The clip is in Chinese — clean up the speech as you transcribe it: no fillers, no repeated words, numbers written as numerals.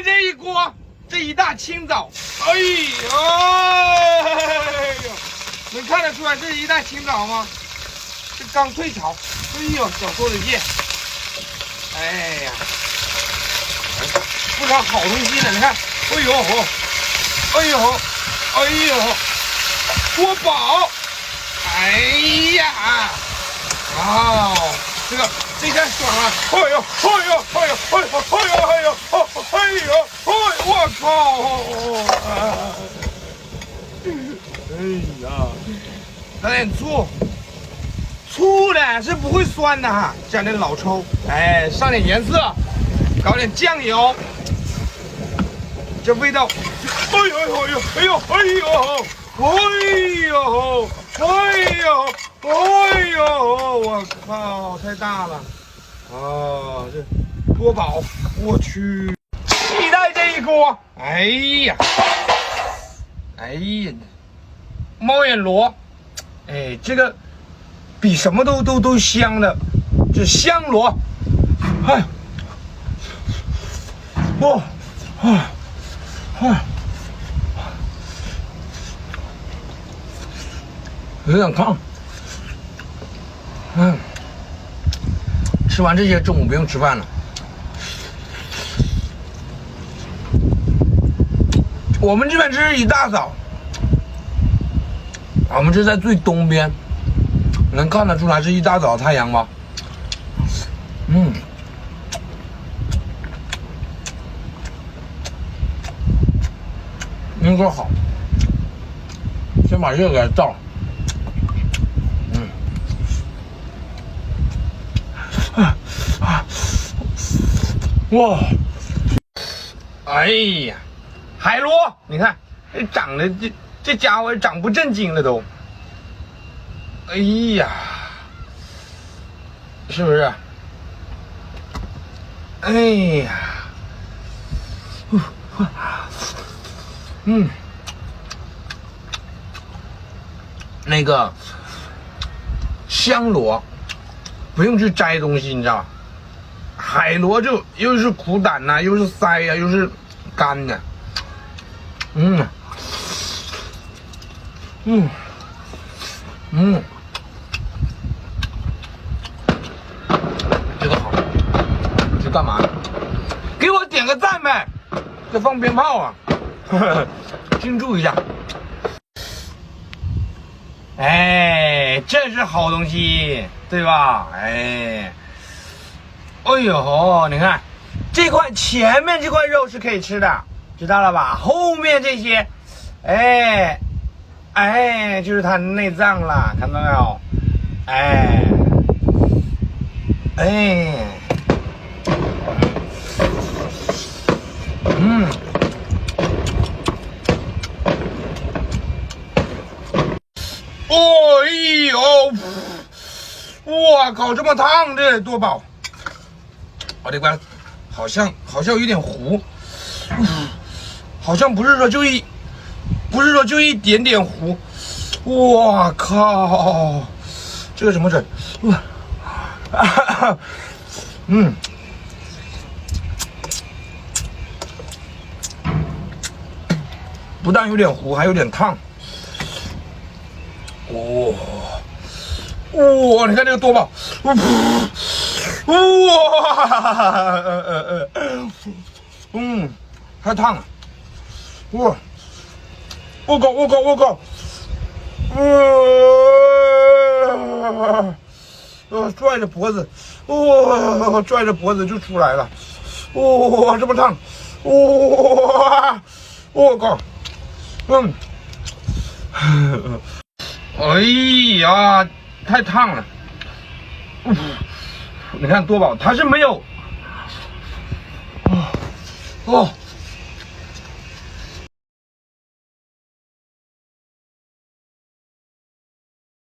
这一锅，这一大清早，哎呦，能看得出来这是一大清早吗？这刚退潮，哎呦，小桌子芥，哎呀，不少好东西呢，你看，哎呦，哎呦，哎呦，多宝，哎呀，哦，这下爽了，哎呦，哎呦，哎呦，哎呦，哎呦，哎呦，哎呦，哎，我靠！哎呀，来点醋，醋呢是不会酸的哈，加点老抽，哎，上点颜色，搞点酱油，这味道，哎呦，哎呦，哎呦，哎呦，哎呦，哎呦，哎呦，我靠，太大了！哦，这多宝，我去！期待这一锅，哎呀，哎呀，猫眼螺，哎，这个比什么都香的，这香螺，哎，哇，有点烫，吃完这些中午不用吃饭了。我们这边这是一大早，我们这在最东边，能看得出来是一大早太阳吗？应该好。先把这个给它倒。哇！哎呀，海螺，你看这长得这家伙长不正经了都。哎呀，是不是？哎呀，那个香螺不用去摘东西，你知道吧？海螺就又是苦胆呐、又是鳃呀、又是干的，这个好，这干嘛？给我点个赞呗！这放鞭炮啊，庆祝一下。哎，这是好东西，对吧？哎。哎呦，你看，前面这块肉是可以吃的，知道了吧？后面这些，就是它的内脏了，看到没有？哎呦，我靠，这么烫，这多饱！我这关好像有点糊，好像不是说就一点点糊，我靠，这个怎么整？不但有点糊，还有点烫。哇，你看这个多宝，哇，太烫了，哇，我靠，拽着脖子，拽着脖子就出来了，哇，这么烫，哇，我靠，哎呀，太烫了，你看多宝，它是没有，